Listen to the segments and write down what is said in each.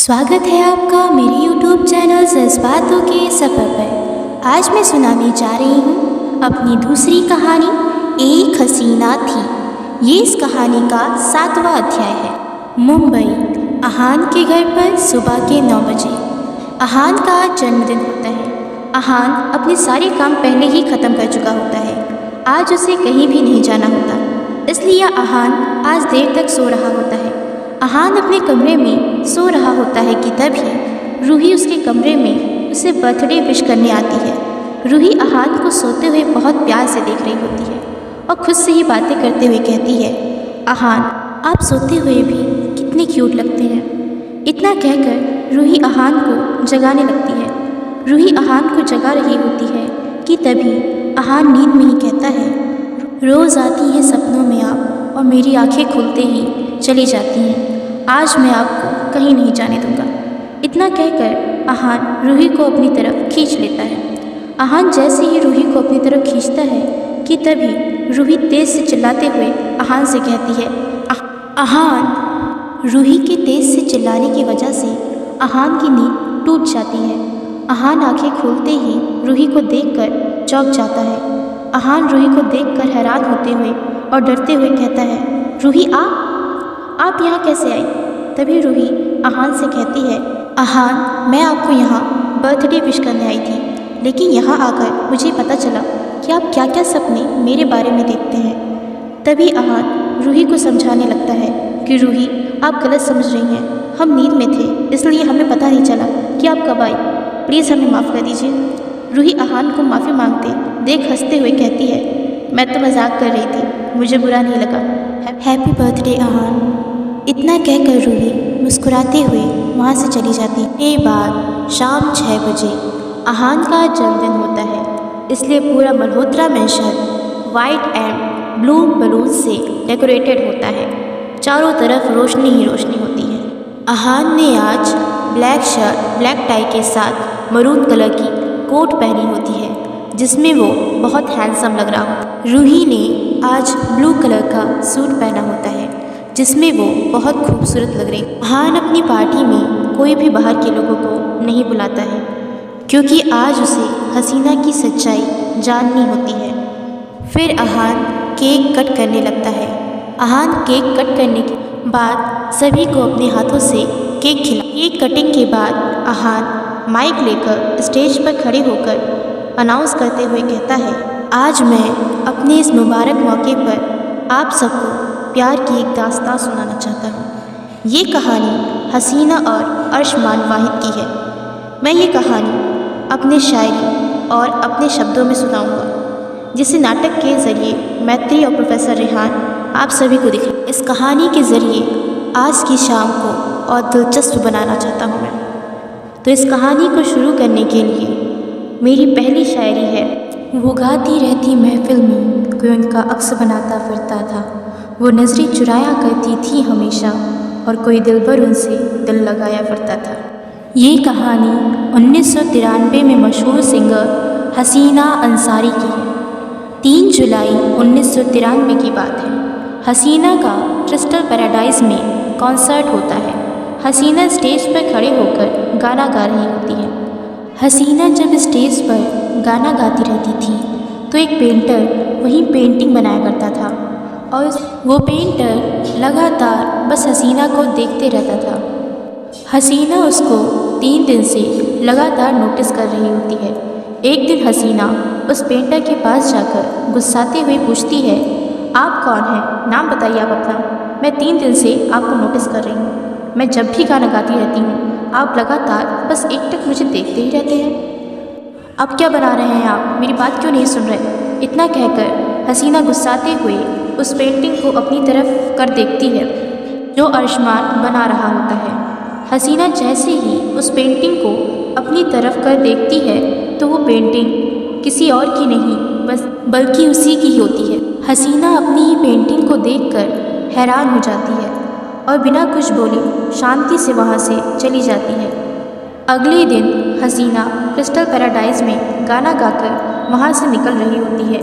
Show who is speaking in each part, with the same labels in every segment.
Speaker 1: स्वागत है आपका मेरे YouTube चैनल जज्बातों के सफ़र पर। आज मैं सुनाने जा रही हूँ अपनी दूसरी कहानी एक हसीना थी। ये इस कहानी का 7वां अध्याय है। मुंबई। अहान के घर पर सुबह के 9 बजे। अहान का आज जन्मदिन होता है। अहान अपने सारे काम पहले ही ख़त्म कर चुका होता है। आज उसे कहीं भी नहीं जाना होता, इसलिए अहान आज देर तक सो रहा होता है। अहान अपने कमरे में सो रहा होता है कि तभी रूही उसके कमरे में उसे बर्थडे विश करने आती है। रूही अहान को सोते हुए बहुत प्यार से देख रही होती है और खुद से ही बातें करते हुए कहती है, अहान आप सोते हुए भी कितने क्यूट लगते हैं। इतना कहकर रूही अहान को जगाने लगती है। रूही अहान को जगा रही होती है कि तभी अहान नींद में ही कहता है, रोज़ आती हैं सपनों में आप और मेरी आंखें खुलते ही चली जाती हैं। आज मैं आपको कहीं नहीं जाने दूंगा। इतना कहकर अहान रूही को अपनी तरफ खींच लेता है। अहान जैसे ही रूही को अपनी तरफ खींचता है कि तभी रूही तेज़ से चिल्लाते हुए अहान से कहती है, अहान। रूही के तेज़ से चिल्लाने की वजह से अहान की नींद टूट जाती है। अहान आंखें खोलते ही रूही को देखकर चौंक जाता है। अहान रूही को देखकर हैरान होते हुए और डरते हुए कहता है, रूही आप यहाँ कैसे आई? तभी रूही अहान से कहती है, अहान मैं आपको यहाँ बर्थडे विश करने आई थी, लेकिन यहाँ आकर मुझे पता चला कि आप क्या क्या सपने मेरे बारे में देखते हैं। तभी अहान रूही को समझाने लगता है कि रूही आप गलत समझ रही हैं, हम नींद में थे इसलिए हमें पता नहीं चला कि आप कब आई, प्लीज़ हमें माफ़ कर दीजिए। रूही अहान को माफ़ी मांगते देख हंसते हुए कहती है, मैं तो मजाक कर रही थी, मुझे बुरा नहीं लगा। Happy birthday Ahaan. इतना कहकर रूही मुस्कुराते हुए वहाँ से चली जाती है। ये बात शाम 6 बजे। अहान का जन्मदिन होता है, इसलिए पूरा Malhotra mention white and blue balloon से डेकोरेटेड होता है। चारों तरफ रोशनी ही रोशनी होती है। अहान ने आज ब्लैक शर्ट ब्लैक टाई के साथ मरून कलर की कोट पहनी होती है, जिसमें वो बहुत हैंडसम लग रहा होता है। रूही ने आज ब्लू कलर का सूट पहना होता है, जिसमें वो बहुत खूबसूरत लग रही है। अहान अपनी पार्टी में कोई भी बाहर के लोगों को नहीं बुलाता है, क्योंकि आज उसे हसीना की सच्चाई जाननी होती है। फिर अहान केक कट करने लगता है। अहान केक कट करने के बाद सभी को अपने हाथों से केक खिला। केक कटिंग के बाद अहान माइक लेकर स्टेज पर खड़े होकर अनाउंस करते हुए कहता है, आज मैं अपने इस मुबारक मौके पर आप सबको प्यार की एक दास्तां सुनाना चाहता हूँ। ये कहानी हसीना और अर्शमान वाहिद की है। मैं ये कहानी अपने शायरी और अपने शब्दों में सुनाऊंगा, जिसे नाटक के ज़रिए मैत्री और प्रोफेसर रेहान आप सभी को दिखाएं। इस कहानी के ज़रिए आज की शाम को और दिलचस्प बनाना चाहता हूँ मैं। तो इस कहानी को शुरू करने के लिए मेरी पहली शायरी है। वो गाती रहती महफिल में, कोई उनका अक्स बनाता फिरता था। वो नजरें चुराया करती थी हमेशा, और कोई दिलबर उनसे दिल लगाया फिरता था। ये कहानी 1993 में मशहूर सिंगर हसीना अंसारी की है। 3 जुलाई 1993 की बात है। हसीना का क्रिस्टल पैराडाइज में कॉन्सर्ट होता है। हसीना स्टेज पर खड़े होकर गाना गा रही होती है। हसीना जब स्टेज पर गाना गाती रहती थी तो एक पेंटर वहीं पेंटिंग बनाया करता था, और वो पेंटर लगातार बस हसीना को देखते रहता था। हसीना उसको 3 दिन से लगातार नोटिस कर रही होती है। एक दिन हसीना उस पेंटर के पास जाकर गुस्साते हुए पूछती है, आप कौन हैं? नाम बताइए आप अपना। मैं 3 दिन से आपको नोटिस कर रही हूँ। मैं जब भी गाना गाती रहती हूँ आप लगातार बस एकटक मुझे देखते ही रहते हैं। अब क्या बना रहे हैं आप? मेरी बात क्यों नहीं सुन रहे? इतना कहकर हसीना गुस्साते हुए उस पेंटिंग को अपनी तरफ कर देखती है जो अर्शमान बना रहा होता है। हसीना जैसे ही उस पेंटिंग को अपनी तरफ कर देखती है तो वो पेंटिंग किसी और की नहीं बल्कि उसी की ही होती है। हसीना अपनी ही पेंटिंग को देखकर हैरान हो जाती है और बिना कुछ बोले शांति से वहाँ से चली जाती है। अगले दिन हसीना क्रिस्टल पैराडाइज में गाना गाकर वहाँ से निकल रही होती है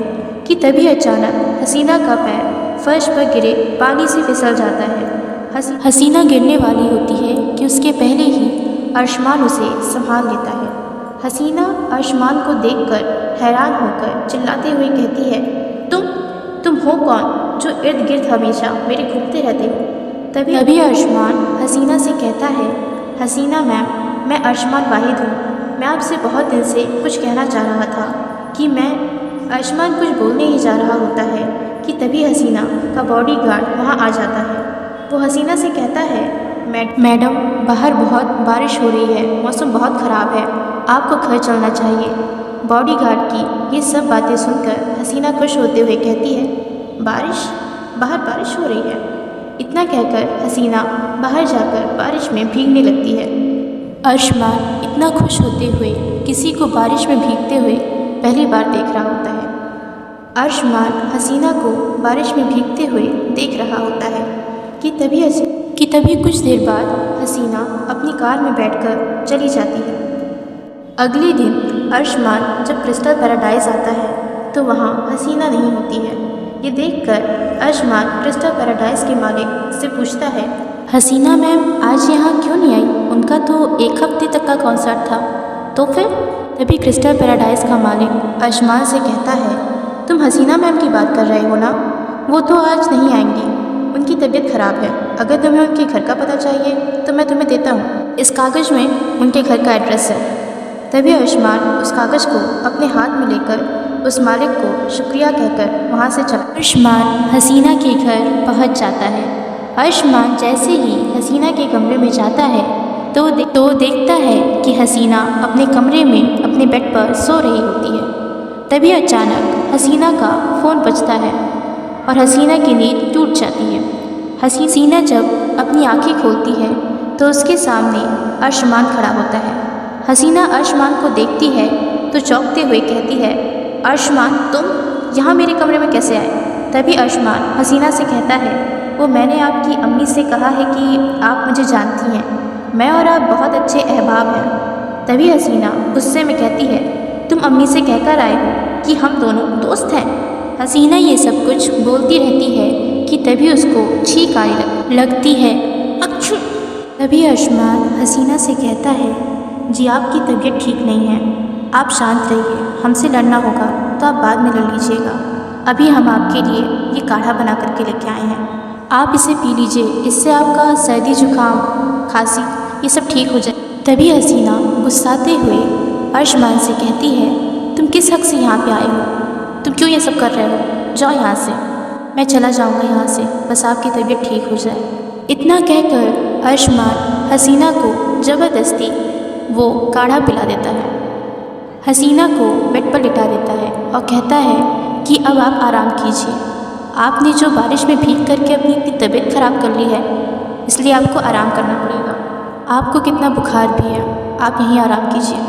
Speaker 1: कि तभी अचानक हसीना का पैर फर्श पर गिरे पानी से फिसल जाता है। हसीना गिरने वाली होती है कि उसके पहले ही अर्शमान उसे संभाल लेता है। हसीना अर्शमान को देखकर हैरान होकर चिल्लाते हुए कहती है, तुम हो कौन जो इर्द गिर्द हमेशा मेरे घूमते रहते हो? तभी अर्शमान हसीना से कहता है, हसीना मैम, मैं अर्शमान वाहिद हूँ। मैं आपसे बहुत दिन से कुछ कहना चाह रहा था कि मैं अर्शमान कुछ बोलने ही जा रहा होता है कि तभी हसीना का बॉडीगार्ड वहाँ आ जाता है। वो हसीना से कहता है, मैडम बाहर बहुत बारिश हो रही है, मौसम बहुत ख़राब है, आपको घर चलना चाहिए। बॉडीगार्ड की ये सब बातें सुनकर हसीना खुश होते हुए कहती है, बाहर बारिश हो रही है। इतना कहकर हसीना बाहर जाकर बारिश में भीगने लगती है। अर्शमान इतना खुश होते हुए किसी को बारिश में भीगते हुए पहली बार देख रहा होता है। अर्शमान हसीना को बारिश में भीगते हुए देख रहा होता है कि तभी कुछ देर बाद हसीना अपनी कार में बैठकर चली जाती है। अगले दिन अर्शमान जब क्रिस्टल पैराडाइज आता है तो वहाँ हसीना नहीं होती है। ये देखकर अर्शमान क्रिस्टल पैराडाइज के मालिक से पूछता है, हसीना मैम आज यहाँ क्यों नहीं आई? उनका तो 1 हफ्ते तक का कॉन्सर्ट था। तो फिर? तभी क्रिस्टल पैराडाइज का मालिक अर्शमान से कहता है, तुम हसीना मैम की बात कर रहे हो ना? वो तो आज नहीं आएंगी, उनकी तबीयत ख़राब है। अगर तुम्हें उनके घर का पता चाहिए तो मैं तुम्हें देता हूँ। इस कागज़ में उनके घर का एड्रेस है। तभी अर्शमान उस कागज़ को अपने हाथ में लेकर उस मालिक को शुक्रिया कहकर वहाँ से चला। अर्शमान हसीना के घर पहुँच जाता है। अर्शमान जैसे ही हसीना के कमरे में जाता है तो देखता है कि हसीना अपने कमरे में अपने बेड पर सो रही होती है। तभी अचानक हसीना का फ़ोन बजता है और हसीना की नींद टूट जाती है। हसीना जब अपनी आंखें खोलती है तो उसके सामने अर्शमान खड़ा होता है। हसीना अर्शमान को देखती है तो चौंकते हुए कहती है, अर्शमान तुम यहाँ मेरे कमरे में कैसे आए? तभी अर्शमान हसीना से कहता है, वो मैंने आपकी अम्मी से कहा है कि आप मुझे जानती हैं, मैं और आप बहुत अच्छे अहबाब हैं। तभी हसीना गुस्से में कहती है, तुम अम्मी से कहकर आए हो कि हम दोनों दोस्त हैं। हसीना ये सब कुछ बोलती रहती है कि तभी उसको छींक आने लगती है। अच्छू! तभी अर्शमान हसीना से कहता है, जी आपकी तबीयत ठीक नहीं है, आप शांत रहिए, हमसे लड़ना होगा तो आप बाद में लड़ लीजिएगा। अभी हम आपके लिए ये काढ़ा बना करके लेके आए हैं, आप इसे पी लीजिए, इससे आपका सर्दी जुकाम खांसी ये सब ठीक हो जाए। तभी हसीना गुस्साते हुए अर्शमान से कहती है, तुम किस हक से यहाँ पे आए हो? तुम क्यों ये सब कर रहे हो? जाओ यहाँ से। मैं चला जाऊँगा यहाँ से, बस आपकी तबीयत ठीक हो जाए। इतना कहकर अर्शमान हसीना को ज़बरदस्ती वो काढ़ा पिला देता है। हसीना को बेड पर लिटा देता है और कहता है कि अब आप आराम कीजिए, आपने जो बारिश में भीग करके अपनी इतनी तबीयत ख़राब कर ली है, इसलिए आपको आराम करना पड़ेगा। आपको कितना बुखार भी है, आप यहीं आराम कीजिए।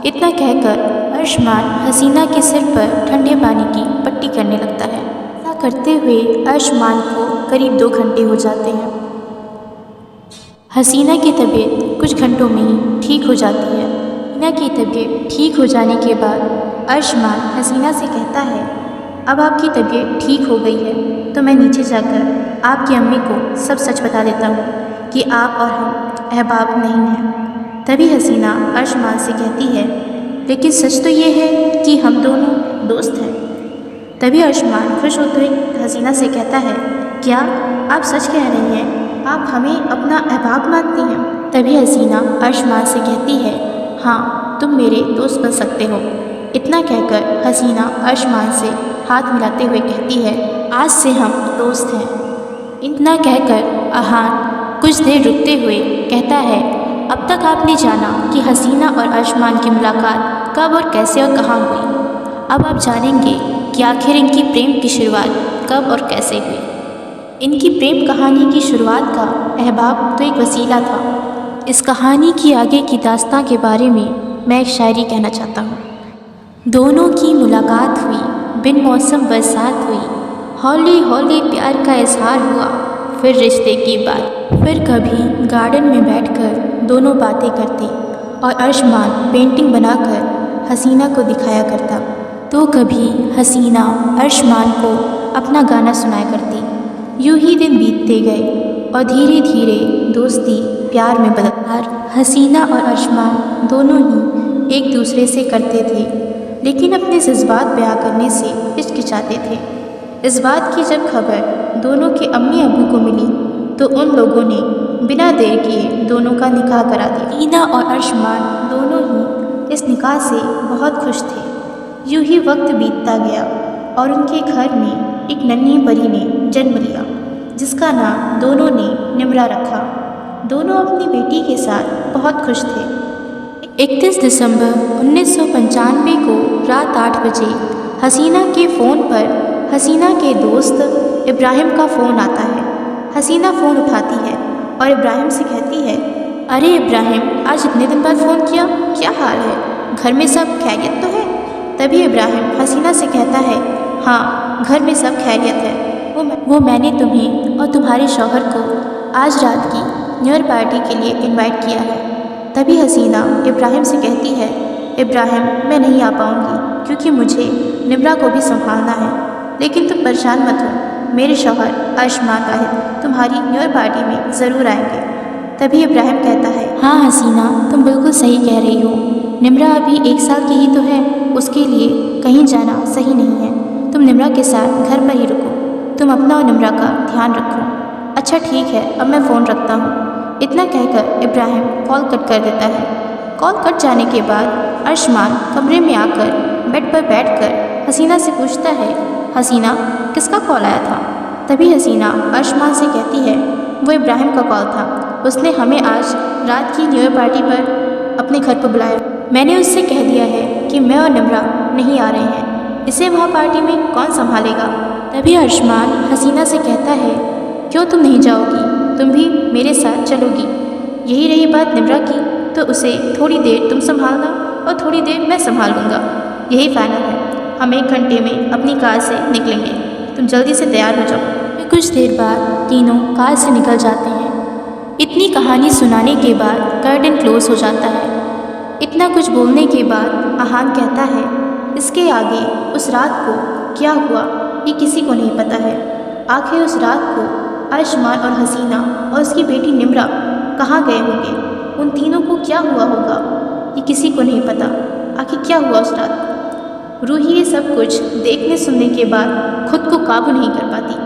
Speaker 1: इतना कहकर अर्शमान हसीना के सिर पर ठंडे पानी की पट्टी करने लगता है। ऐसा करते हुए अर्शमान को करीब 2 घंटे हो जाते हैं। हसीना की तबीयत कुछ घंटों में ही ठीक हो जाती है। हसीना की तबीयत ठीक हो जाने के बाद अर्शमान हसीना से कहता है, अब आपकी तबीयत ठीक हो गई है तो मैं नीचे जाकर आपकी अम्मी को सब सच बता देता हूँ कि आप और हम अहबाब नहीं हैं। तभी हसीना अर्शमान से कहती है, लेकिन सच तो ये है कि हम दोनों दोस्त हैं। तभी अर्शमान खुश होते हुए हसीना से कहता है, क्या आप सच कह रही हैं? आप हमें अपना अहबाब मानती हैं? तभी हसीना अर्शमान से कहती है, हाँ तुम मेरे दोस्त बन सकते हो। इतना कहकर हसीना अर्शमान से हाथ मिलाते हुए कहती है, आज से हम दोस्त हैं। इतना कहकर अहान कुछ देर रुकते हुए कहता है, अब तक आपने जाना कि हसीना और अर्शमान की मुलाकात कब और कैसे और कहाँ हुई। अब आप जानेंगे कि आखिर इनकी प्रेम की शुरुआत कब और कैसे हुई। इनकी प्रेम कहानी की शुरुआत का अहबाब तो एक वसीला था। इस कहानी की आगे की दास्तां के बारे में मैं एक शायरी कहना चाहता हूँ। दोनों की मुलाकात हुई, बिन मौसम बरसात हुई, हौली हौली प्यार का इजहार हुआ, फिर रिश्ते की बात। फिर कभी गार्डन में बैठकर दोनों बातें करते और अर्शमान पेंटिंग बनाकर हसीना को दिखाया करता, तो कभी हसीना अर्शमान को अपना गाना सुनाया करती। यूं ही दिन बीतते गए और धीरे धीरे दोस्ती प्यार में बदल। हसीना और अरशमान दोनों ही एक दूसरे से करते थे, लेकिन अपने जज्बात बयां करने से हिचकिचाते थे। इस बात की जब खबर दोनों के अम्मी अबू को मिली तो उन लोगों ने बिना देर किए दोनों का निकाह करा दिया। हसीना और अरशमान दोनों ही इस निकाह से बहुत खुश थे। यूं ही वक्त बीतता गया और उनके घर में एक नन्ही परी ने जन्म लिया, जिसका नाम दोनों ने निम्रा रखा। दोनों अपनी बेटी के साथ बहुत खुश थे। 31 दिसंबर 1995 को रात 8 बजे हसीना के फ़ोन पर हसीना के दोस्त इब्राहिम का फ़ोन आता है। हसीना फ़ोन उठाती है और इब्राहिम से कहती है, अरे इब्राहिम, आज इतने दिन बाद फ़ोन किया, क्या हाल है? घर में सब खैरियत तो है? तभी इब्राहिम हसीना से कहता है, हाँ, घर में सब खैरियत है। वो मैंने तुम्हें और तुम्हारे शौहर को आज रात की न्यू ईयर पार्टी के लिए इनवाइट किया है। तभी हसीना इब्राहिम से कहती है, इब्राहिम, मैं नहीं आ पाऊँगी क्योंकि मुझे निम्रा को भी संभालना है, लेकिन तुम परेशान मत हो, मेरे शौहर अरशमान वाहिद तुम्हारी न्यू ईयर पार्टी में ज़रूर आएंगे। तभी इब्राहिम कहता है, हाँ हसीना, तुम बिल्कुल सही कह रही हो। निम्रा अभी 1 साल की ही तो है, उसके लिए कहीं जाना सही नहीं है। तुम निम्रा के साथ घर पर ही रुको, तुम अपना और निम्रा का ध्यान रखो। अच्छा ठीक है, अब मैं फ़ोन रखता हूँ। इतना कहकर इब्राहिम कॉल कट कर देता है। कॉल कट जाने के बाद अरशमान कमरे में आकर बेड पर बैठकर हसीना से पूछता है, हसीना, किसका कॉल आया था? तभी हसीना अरशमान से कहती है, वो इब्राहिम का कॉल था, उसने हमें आज रात की न्यू ईयर पार्टी पर अपने घर पर बुलाया। मैंने उससे कह दिया है कि मैं और निम्रा नहीं आ रहे हैं, इसे वहाँ पार्टी में कौन संभालेगा? तभी अरशमान हसीना से कहता है, क्यों तुम नहीं जाओगी? तुम भी मेरे साथ चलोगी। यही रही बात निम्रा की, तो उसे थोड़ी देर तुम संभालना और थोड़ी देर मैं संभाल लूँगा। यही फाइनल है। हम 1 घंटे में अपनी कार से निकलेंगे, तुम जल्दी से तैयार हो जाओ। कुछ देर बाद तीनों कार से निकल जाते हैं। इतनी कहानी सुनाने के बाद कर्टन क्लोज हो जाता है। इतना कुछ बोलने के बाद अहान कहता है, इसके आगे उस रात को क्या हुआ ये किसी को नहीं पता है। आखिर उस रात को अरशमान और हसीना और उसकी बेटी निम्रा कहाँ गए होंगे? उन तीनों को क्या हुआ होगा ये किसी को नहीं पता। आखिर क्या हुआ उस रात को? रूही ये सब कुछ देखने सुनने के बाद खुद को काबू नहीं कर पाती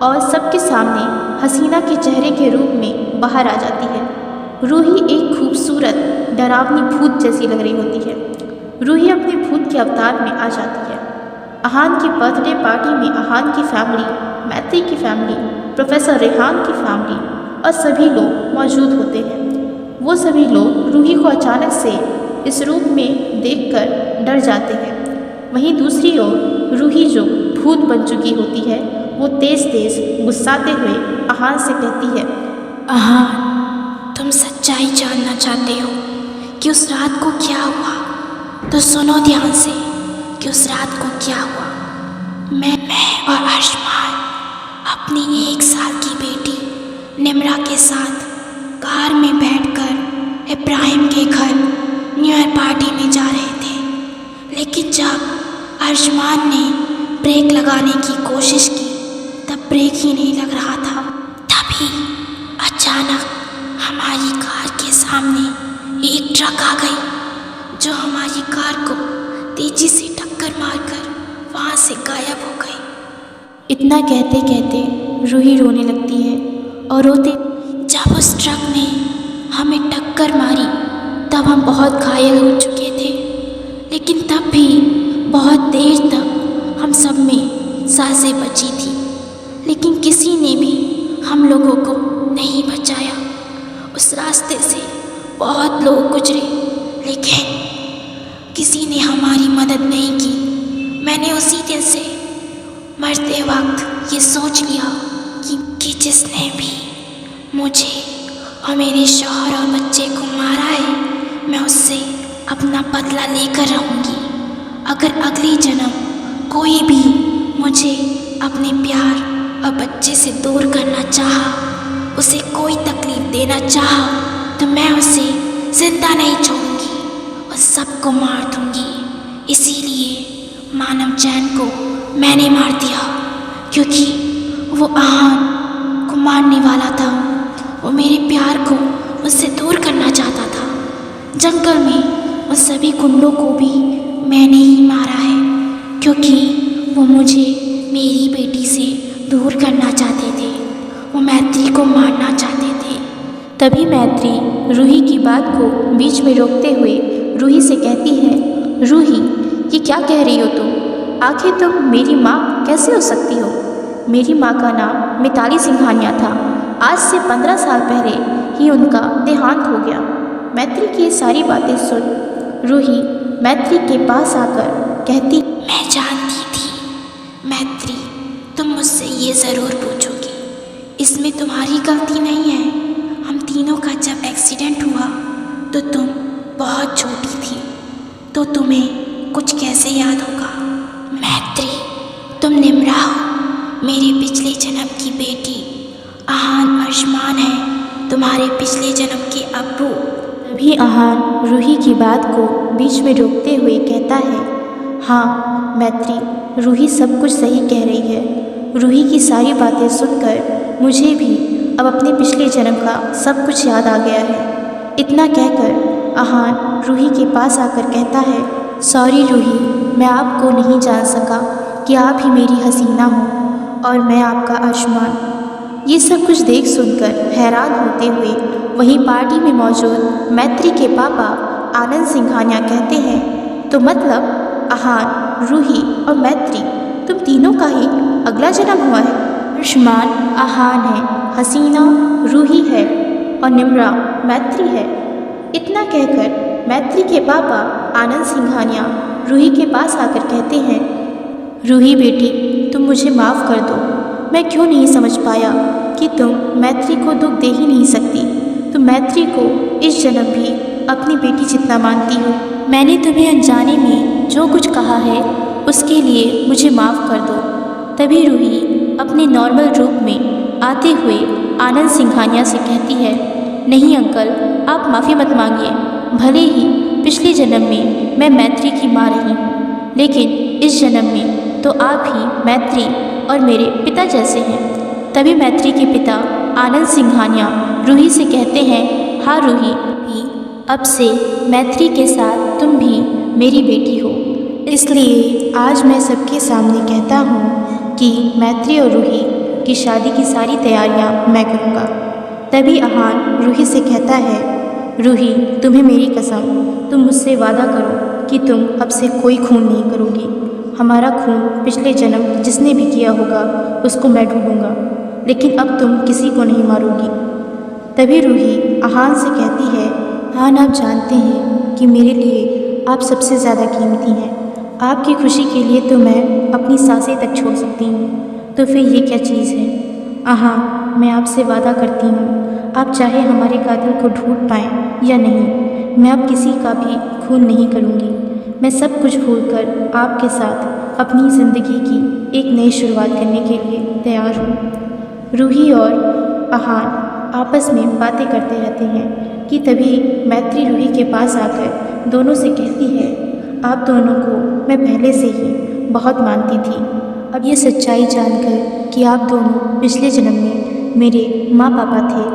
Speaker 1: और सबके सामने हसीना के चेहरे के रूप में बाहर आ जाती है। रूही एक खूबसूरत डरावनी भूत जैसी लग रही होती है। रूही अपने भूत के अवतार में आ जाती है। अहान की बर्थडे पार्टी में अहान की फैमिली, मैत्री की फैमिली, प्रोफेसर रेहान की फैमिली और सभी लोग मौजूद होते हैं। वो सभी लोग रूही को अचानक से इस रूप में देखकर डर जाते हैं। वहीं दूसरी ओर रूही जो भूत बन चुकी होती है, वो तेज़ तेज़ गुस्साते हुए अहान से कहती है,
Speaker 2: अहान, तुम सच्चाई जानना चाहते हो कि उस रात को क्या हुआ? तो सुनो ध्यान से कि उस रात को क्या हुआ। मैं और अरशमान अपनी 1 साल की बेटी निम्रा के साथ कार में बैठकर इब्राहिम के घर न्यू ईयर पार्टी में जा रहे थे, लेकिन जब अरशमान ने ब्रेक लगाने की कोशिश की तब ब्रेक ही नहीं लग रहा था। तभी अचानक हमारी कार के सामने एक ट्रक आ गई जो हमारी कार को तेजी से टक्कर मारकर वहाँ से गायब हो गई।
Speaker 1: इतना कहते कहते रूही रोने लगती है और रोते,
Speaker 2: जब उस ट्रक ने हमें टक्कर मारी तब हम बहुत घायल हो चुके थे, लेकिन तब भी बहुत देर तक हम सब में सांसें बची थी, लेकिन किसी ने भी हम लोगों को नहीं बचाया। उस रास्ते से बहुत लोग गुजरे, लेकिन किसी ने हमारी मदद नहीं की। मैंने उसी दिन से मरते वक्त ये सोच लिया कि जिसने भी मुझे और मेरे शौहर और बच्चे को मारा है, मैं उससे अपना बदला लेकर रहूँगी। अगर अगली जन्म कोई भी मुझे अपने प्यार और बच्चे से दूर करना चाहा, उसे कोई तकलीफ़ देना चाहा, तो मैं उसे जिंदा नहीं छोड़ूंगी और सबको मार दूंगी। इसीलिए मानव चैन को मैंने मार दिया, क्योंकि वो अहान को मारने वाला था। वो मेरे प्यार को मुझसे दूर करना चाहता था। जंगल में उन सभी गुंडों को भी मैंने ही मारा है, क्योंकि वो मुझे मेरी बेटी से दूर करना चाहते थे। वो मैत्री को मारना चाहते थे।
Speaker 1: तभी मैत्री रूही की बात को बीच में रोकते हुए रूही से कहती है, रूही, ये क्या कह रही हो तुम? आखिर तुम मेरी माँ कैसे हो सकती हो? मेरी माँ का नाम मिताली सिंघानिया था। आज से 15 साल पहले ही उनका देहांत हो गया। मैत्री की ये सारी बातें सुन रूही मैत्री के पास आकर कहती,
Speaker 2: मैं जानती थी मैत्री, तुम मुझसे ये ज़रूर पूछोगी। इसमें तुम्हारी गलती नहीं है। हम तीनों का जब एक्सीडेंट हुआ तो तुम बहुत छोटी थी, तो तुम्हें कुछ कैसे याद होगा? मैत्री, तुम निम्रा हो, मेरे पिछले जन्म की बेटी। आहान अर्शमान है तुम्हारे पिछले जन्म के अब्बू।
Speaker 1: तभी आहान रूही की बात को बीच में रोकते हुए कहता है, हाँ मैत्री, रूही सब कुछ सही कह रही है। रूही की सारी बातें सुनकर मुझे भी अब अपने पिछले जन्म का सब कुछ याद आ गया है। इतना कहकर आहान रूही के पास आकर कहता है, सॉरी रूही, मैं आपको नहीं जान सका कि आप ही मेरी हसीना हो और मैं आपका अर्शमान। ये सब कुछ देख सुनकर हैरान होते हुए वहीं पार्टी में मौजूद मैत्री के पापा आनंद सिंघानिया कहते हैं, तो मतलब आहान, रूही और मैत्री तुम तीनों का ही अगला जन्म हुआ है। अर्शमान आहान है, हसीना रूही है और निम्रा मैत्री है। इतना कहकर मैत्री के पापा आनंद सिंघानिया रूही के पास आकर कहते हैं, रूही बेटी, तुम मुझे माफ़ कर दो। मैं क्यों नहीं समझ पाया कि तुम मैत्री को दुख दे ही नहीं सकती। तुम मैत्री को इस जन्म भी अपनी बेटी जितना मानती हो। मैंने तुम्हें अनजाने में जो कुछ कहा है उसके लिए मुझे माफ़ कर दो। तभी रूही अपने नॉर्मल रूप में आते हुए आनंद सिंघानिया से कहती है, नहीं अंकल, आप माफ़ी मत मांगिए। भले ही पिछले जन्म में मैं मैत्री की माँ रही हूँ, लेकिन इस जन्म में तो आप ही मैत्री और मेरे पिता जैसे हैं। तभी मैत्री के पिता आनंद सिंघानिया रूही से कहते हैं, हाँ रूही, अब से मैत्री के साथ तुम भी मेरी बेटी हो। इसलिए आज मैं सबके सामने कहता हूँ कि मैत्री और रूही की शादी की सारी तैयारियाँ मैं करूँगा। तभी आहान रूही से कहता है, रूही, तुम्हें मेरी कसम, तुम मुझसे वादा करो कि तुम अब से कोई खून नहीं करोगी। हमारा खून पिछले जन्म जिसने भी किया होगा उसको मैं ढूंढूंगा, लेकिन अब तुम किसी को नहीं मारोगी। तभी रूही आहान से कहती है, आहान, आप जानते हैं कि मेरे लिए आप सबसे ज़्यादा कीमती हैं। आपकी खुशी के लिए तो मैं अपनी सांसें तक छोड़ सकती हूँ, तो फिर ये क्या चीज़ है? आहान, मैं आपसे वादा करती हूँ, आप चाहे हमारे कातिल को ढूंढ पाएँ या नहीं, मैं अब किसी का भी खून नहीं करूँगी। मैं सब कुछ भूलकर आपके साथ अपनी ज़िंदगी की एक नई शुरुआत करने के लिए तैयार हूँ। रूही और आहान आपस में बातें करते रहते हैं कि तभी मैत्री रूही के पास आकर दोनों से कहती है, आप दोनों को मैं पहले से ही बहुत मानती थी। अब ये सच्चाई जानकर कि आप दोनों पिछले जन्म में मेरे माँ पापा थे,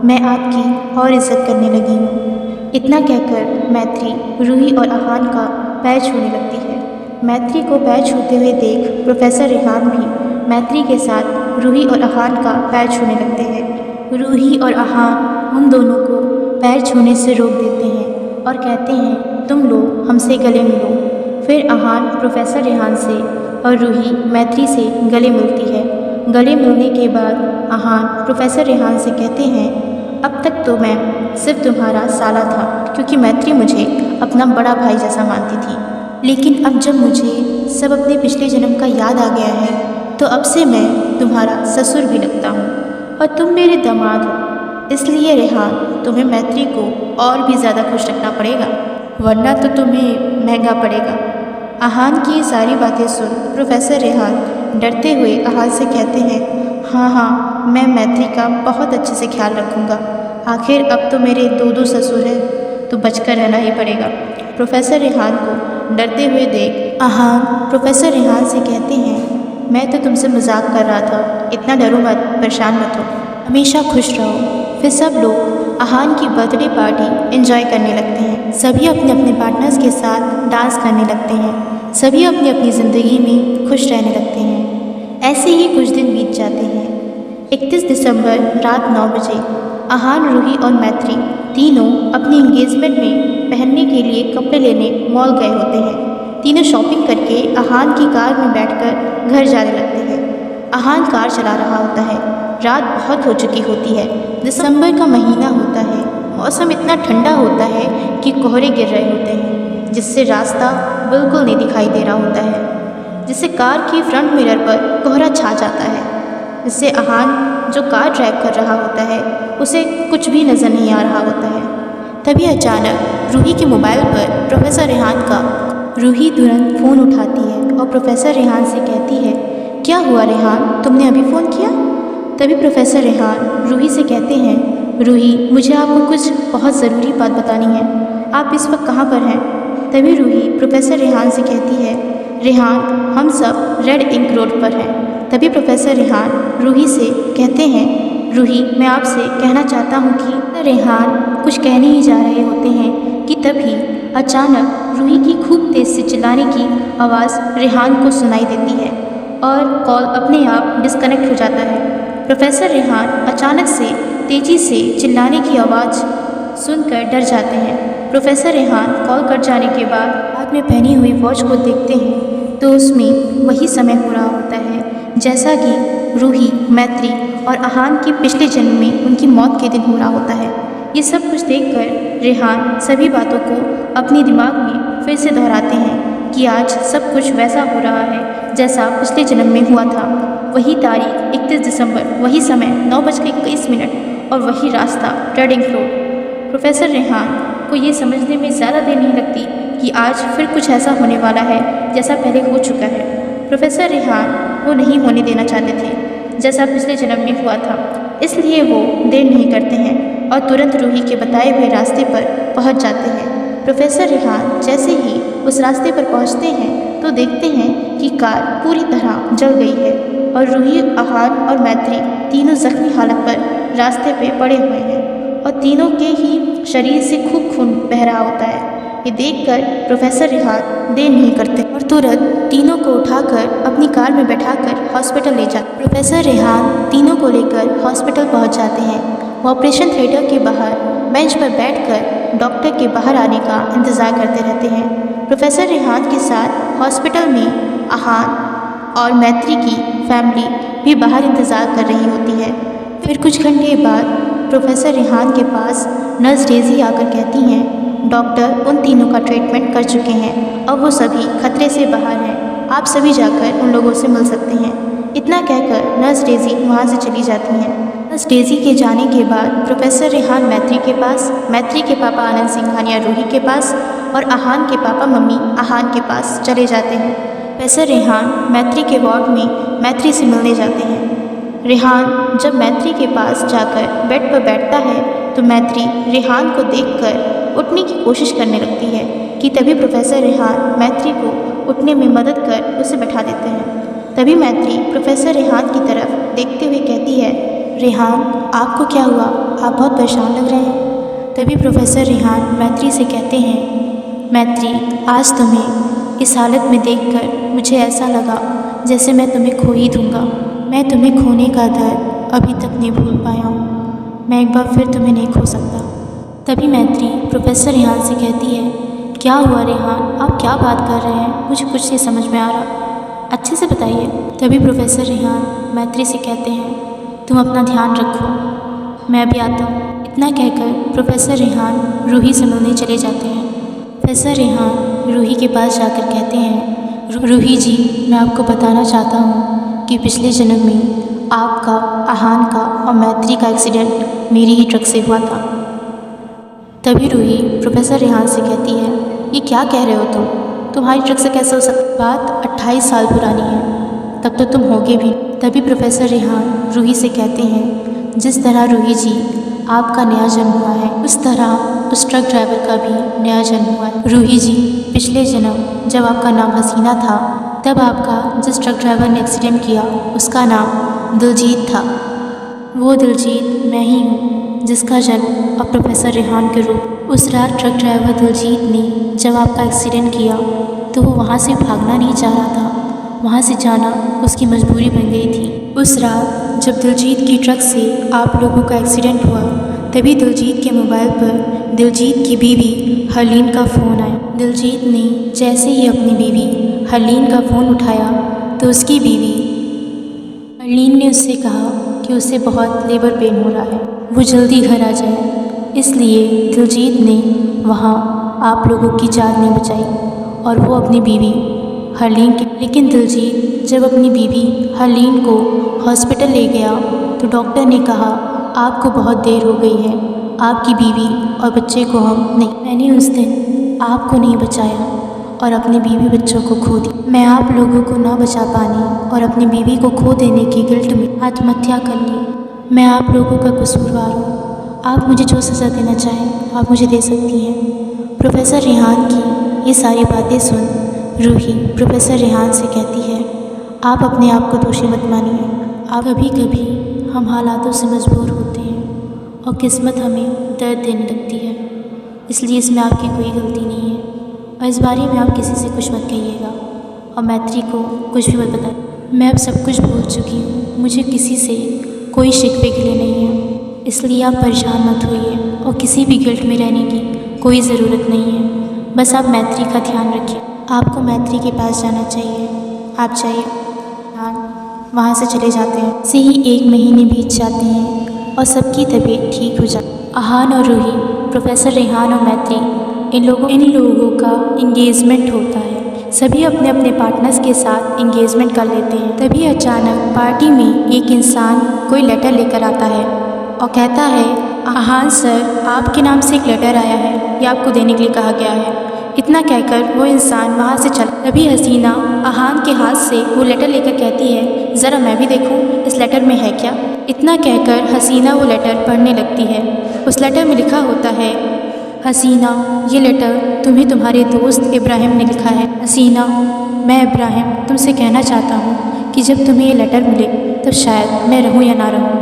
Speaker 1: मैं आपकी और इज़्ज़त करने लगी हूँ। इतना कहकर मैत्री रूही और आहान का पैर छूने लगती है। मैत्री को पैर छूते हुए देख प्रोफेसर रेहान भी मैत्री के साथ रूही और आहान का पैर छूने लगते हैं। रूही और आहान उन दोनों को पैर छूने से रोक देते हैं और कहते हैं, तुम लोग हमसे गले मिलो। फिर आहान प्रोफेसर रेहान से और रूही मैत्री से गले मिलती है। गले मिलने के बाद आहान प्रोफेसर रेहान से कहते हैं, अब तक तो मैं सिर्फ तुम्हारा साला था, क्योंकि मैत्री मुझे अपना बड़ा भाई जैसा मानती थी, लेकिन अब जब मुझे सब अपने पिछले जन्म का याद आ गया है तो अब से मैं तुम्हारा ससुर भी लगता हूँ और तुम मेरे दामाद हो। इसलिए रेहान, तुम्हें मैत्री को और भी ज़्यादा खुश रखना पड़ेगा, वरना तो तुम्हें महंगा पड़ेगा। आहान की ये सारी बातें सुन प्रोफेसर रेहान डरते हुए आहान से कहते हैं, हाँ हाँ, मैं मैत्री का बहुत अच्छे से ख्याल रखूँगा। आखिर अब तो मेरे दो ससुर हैं, तो बचकर रहना ही पड़ेगा। प्रोफेसर रेहान को डरते हुए देख आहान प्रोफेसर रेहान से कहते हैं, मैं तो तुमसे मजाक कर रहा था, इतना डरो मत, परेशान मत हो, हमेशा खुश रहो। फिर सब लोग अहान की बर्थडे पार्टी एंजॉय करने लगते हैं। सभी अपने अपने पार्टनर्स के साथ डांस करने लगते हैं। सभी अपनी अपनी ज़िंदगी में खुश रहने लगते हैं। ऐसे ही कुछ दिन बीत जाते हैं। 31 दिसंबर रात 9 बजे अहान, रूही और मैत्री तीनों अपनी इंगेजमेंट में पहनने के लिए कपड़े लेने मॉल गए होते हैं। तीनों शॉपिंग करके अहान की कार में बैठकर घर जाने लगते हैं। अहान कार चला रहा होता है। रात बहुत हो चुकी होती है। दिसंबर का महीना होता है। मौसम इतना ठंडा होता है कि कोहरे गिर रहे होते हैं, जिससे रास्ता बिल्कुल नहीं दिखाई दे रहा होता है, जिससे कार की फ्रंट मिरर पर कोहरा छा जाता है, जिससे अहान जो कार ड्राइव कर रहा होता है उसे कुछ भी नज़र नहीं आ रहा होता है। तभी अचानक रूही के मोबाइल पर प्रोफेसर रेहान का रूही तुरंत फ़ोन उठाती है और प्रोफेसर रेहान से कहती है, क्या हुआ रेहान, तुमने अभी फ़ोन किया? तभी प्रोफेसर रेहान रूही से कहते हैं, रूही मुझे आपको कुछ बहुत ज़रूरी बात बतानी है, आप इस वक्त कहाँ पर हैं? तभी रूही प्रोफेसर रेहान से कहती है, रेहान हम सब रेड इंक रोड पर हैं। तभी प्रोफेसर रेहान रूही से कहते हैं, रूही मैं आपसे कहना चाहता हूँ कि रेहान कुछ कहने ही जा रहे होते हैं कि तभी अचानक रूही की खूब तेज़ से चिल्लाने की आवाज़ रेहान को सुनाई देती है और कॉल अपने आप डिस्कनेक्ट हो जाता है। प्रोफेसर रेहान अचानक से तेज़ी से चिल्लाने की आवाज़ सुनकर डर जाते हैं। प्रोफेसर रेहान कॉल कट जाने के बाद हाथ में पहनी हुई वॉच को देखते हैं तो उसमें वही समय हो रहा होता है जैसा कि रूही, मैत्री और अहान की पिछले जन्म में उनकी मौत के दिन हो रहा होता है। ये सब कुछ देखकर रेहान सभी बातों को अपने दिमाग में फिर से दोहराते हैं कि आज सब कुछ वैसा हो रहा है जैसा पिछले जन्म में हुआ था। वही तारीख 31 दिसंबर, वही समय 9:21 और वही रास्ता red ink road. Professor Rehan को ये समझने में ज़्यादा देर नहीं लगती कि आज फिर कुछ ऐसा होने वाला है जैसा पहले हो चुका है। प्रोफेसर रेहान वो नहीं होने देना चाहते थे जैसा पिछले जन्म में हुआ था, इसलिए वो देर नहीं करते हैं और तुरंत रूही के बताए हुए रास्ते पर पहुंच जाते हैं। प्रोफेसर रेहान जैसे ही उस रास्ते पर पहुंचते हैं तो देखते हैं कि कार पूरी तरह जल गई है और रूही, अहान और मैत्री तीनों जख्मी हालत पर रास्ते पे पड़े हुए हैं और तीनों के ही शरीर से खूब खून बह रहा होता है। ये देखकर प्रोफेसर रेहान देर नहीं करते और तुरंत तीनों को उठाकर अपनी कार में बैठाकर हॉस्पिटल ले जाते। प्रोफेसर रेहान तीनों को लेकर हॉस्पिटल पहुंच जाते हैं। वो ऑपरेशन थिएटर के बाहर बेंच पर बैठकर डॉक्टर के बाहर आने का इंतज़ार करते रहते हैं। प्रोफेसर रेहान के साथ हॉस्पिटल में अहान और मैत्री की फैमिली भी बाहर इंतज़ार कर रही होती है। फिर कुछ घंटे बाद प्रोफेसर रेहान के पास नर्स डेजी आकर कहती हैं, डॉक्टर उन तीनों का ट्रीटमेंट कर चुके हैं और वो सभी खतरे से बाहर हैं, आप सभी जाकर उन लोगों से मिल सकते हैं। इतना कहकर नर्स डेजी वहाँ से चली जाती हैं। नर्स डेजी के जाने के बाद प्रोफेसर रेहान मैत्री के पास, मैत्री के पापा आनंद सिंघानिया रूही के पास और अहान के पापा मम्मी अहान के पास चले जाते हैं। प्रोफेसर रेहान मैत्री के वार्ड में मैत्री से मिलने जाते हैं। रेहान जब मैत्री के पास जाकर बेड पर बैठता है तो मैत्री रेहान को देखकर उठने की कोशिश करने लगती है कि तभी प्रोफेसर रेहान मैत्री को उठने में मदद कर उसे बैठा देते हैं। तभी मैत्री प्रोफेसर रेहान की तरफ देखते हुए कहती है, रेहान आपको क्या हुआ, आप बहुत परेशान लग रहे हैं। तभी प्रोफेसर रेहान मैत्री से कहते हैं, मैत्री आज तुम्हें इस हालत में देखकर मुझे ऐसा लगा जैसे मैं तुम्हें खो ही दूँगा। मैं तुम्हें खोने का दर्द अभी तक नहीं भूल पाया हूँ। मैं एक बार फिर तुम्हें नहीं खो सकता। तभी मैत्री प्रोफेसर रेहान से कहती है, क्या हुआ रेहान, आप क्या बात कर रहे हैं, मुझे कुछ नहीं समझ में आ रहा, अच्छे से बताइए। तभी प्रोफेसर रेहान मैत्री से कहते हैं, तुम अपना ध्यान रखो, मैं अभी आता हूँ। इतना कहकर प्रोफेसर रेहान रूही से मिलने चले जाते हैं। प्रोफेसर रेहान रूही के पास जाकर कहते हैं, रूही जी मैं आपको बताना चाहता हूँ कि पिछले जन्म में आपका, अहान का और मैत्री का एक्सीडेंट मेरी ही ट्रक से हुआ था। तभी रूही प्रोफेसर रेहान से कहती है, ये क्या कह रहे हो तुम, तुम्हारी ट्रक से कैसे हो सकती, बात 28 साल पुरानी है, तब तो तुम होगे भी। तभी प्रोफेसर रेहान रूही से कहते हैं, जिस तरह रूही जी आपका नया जन्म हुआ है उस तरह उस ट्रक ड्राइवर का भी नया जन्म हुआ है। रूही जी पिछले जन्म जब आपका नाम हसीना था तब आपका जिस ट्रक ड्राइवर ने एक्सीडेंट किया उसका नाम दिलजीत था। वो दिलजीत मैं ही हूँ जिसका जन्म अब प्रोफेसर रेहान के रूप। उस रात ट्रक ड्राइवर दिलजीत ने जब आपका एक्सीडेंट किया तो वो वहाँ से भागना नहीं चाह रहा था, वहाँ से जाना उसकी मजबूरी बन गई थी। उस रात जब दिलजीत की ट्रक से आप लोगों का एक्सीडेंट हुआ तभी दिलजीत के मोबाइल पर दिलजीत की बीवी हरलीन का फ़ोन आया। दिलजीत ने जैसे ही अपनी बीवी हरलीन का फ़ोन उठाया तो उसकी बीवी हरलीन ने उससे कहा कि उसे बहुत लेबर पेन हो रहा है, वो जल्दी घर आ जाए। इसलिए दिलजीत ने वहाँ आप लोगों की जान नहीं बचाई और वो अपनी बीवी हरलीन के। लेकिन दिलजीत जब अपनी बीवी हरलीन को हॉस्पिटल ले गया तो डॉक्टर ने कहा आपको बहुत देर हो गई है, आपकी बीवी और बच्चे को हम नहीं। मैंने उस दिन आपको नहीं बचाया और अपने बीवी बच्चों को खो दी। मैं आप लोगों को ना बचा पाने और अपनी बीवी को खो देने की गिल्ट में आत्महत्या कर ली। मैं आप लोगों का कसूरवार हूँ। आप मुझे जो सज़ा देना चाहें आप मुझे दे सकती हैं। प्रोफेसर रेहान की ये सारी बातें सुन रूही प्रोफेसर रेहान से कहती है आप अपने आप को दोषी मत मानिए। आप कभी कभी हम हालातों से मजबूर होते हैं और किस्मत हमें दर्द देने लगती है, इसलिए इसमें आपकी कोई गलती नहीं है और इस बारे में आप किसी से कुछ मत कहिएगा और मैत्री को कुछ भी मत बताइए। मैं अब सब कुछ भूल चुकी हूँ, मुझे किसी से कोई शिकवे गिले नहीं है, इसलिए आप परेशान मत होइए और किसी भी गिल्ट में रहने की कोई ज़रूरत नहीं है। बस आप मैत्री का ध्यान रखिए। आपको मैत्री के पास जाना चाहिए, आप जाइए। वहाँ से चले जाते हैं। से ही 1 महीने बीत जाते हैं और सबकी तबीयत ठीक हो जाती। अहान और रूही, प्रोफेसर रेहान और मैत्री इन लोगों का इंगेजमेंट होता है। सभी अपने अपने पार्टनर्स के साथ इंगेजमेंट कर लेते हैं। तभी अचानक पार्टी में एक इंसान कोई लेटर लेकर आता है और कहता है अहान सर आपके नाम से एक लेटर आया है, ये आपको देने के लिए कहा गया है। इतना कहकर वो इंसान वहाँ से चला। तभी हसीना अहान के हाथ से वो लेटर लेकर कहती है ज़रा मैं भी देखूँ इस लेटर में है क्या। इतना कहकर हसीना वो लेटर पढ़ने लगती है। उस लेटर में लिखा होता है हसीना ये लेटर तुम्हें तुम्हारे दोस्त इब्राहिम ने लिखा है। हसीना मैं इब्राहिम तुमसे कहना चाहता हूँ कि जब तुम्हें ये लेटर मिले तब शायद मैं रहूँ या ना रहूँ,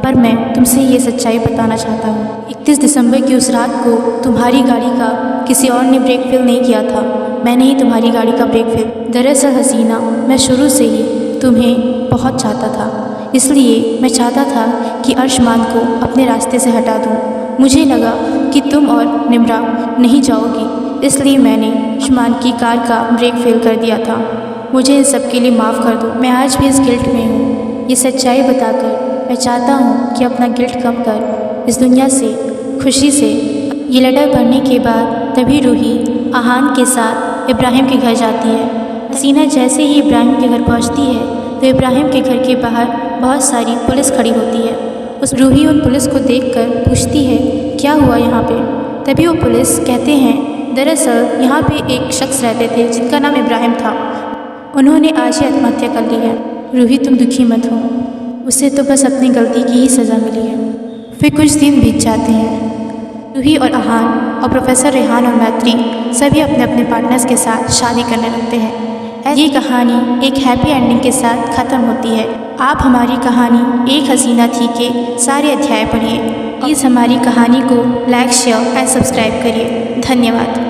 Speaker 1: पर मैं तुमसे ये सच्चाई बताना चाहता हूँ। 31 दिसंबर की उस रात को तुम्हारी गाड़ी का किसी और ने ब्रेक फेल नहीं किया था, मैंने ही तुम्हारी गाड़ी का ब्रेक फेल। दरअसल हसीना मैं शुरू से ही तुम्हें बहुत चाहता था, इसलिए मैं चाहता था कि अर्शमान को अपने रास्ते से हटा दूँ। मुझे लगा कि तुम और निम्रा नहीं जाओगी, इसलिए मैंने अर्शमान की कार का ब्रेक फेल कर दिया था। मुझे इन सब के लिए माफ़ कर दो। मैं आज भी इस गिल्ट में हूँ। ये सच्चाई बताकर मैं चाहता हूँ कि अपना गिल्ट कम कर इस दुनिया से खुशी से। ये लेटर पढ़ने के बाद तभी रूही अहान के साथ इब्राहिम के घर जाती है। हसीना जैसे ही इब्राहिम के घर पहुँचती है तो इब्राहिम के घर के बाहर बहुत सारी पुलिस खड़ी होती है। उस रूही उन पुलिस को देखकर पूछती है क्या हुआ यहाँ पे। तभी वो पुलिस कहते हैं दरअसल यहाँ पे एक शख्स रहते थे जिनका नाम इब्राहिम था, उन्होंने आज ही आत्महत्या कर ली है। रूही तुम दुखी मत हो, उसे तो बस अपनी गलती की ही सज़ा मिली है। फिर कुछ दिन बीत जाते हैं। रूही और अहान और प्रोफेसर रेहान और मैत्री सभी अपने अपने पार्टनर्स के साथ शादी करने लगते हैं। ये कहानी एक हैप्पी एंडिंग के साथ ख़त्म होती है। आप हमारी कहानी एक हसीना थी के सारे अध्याय पढ़िए। प्लीज़ हमारी कहानी को लाइक शेयर एंड सब्सक्राइब करिए। धन्यवाद।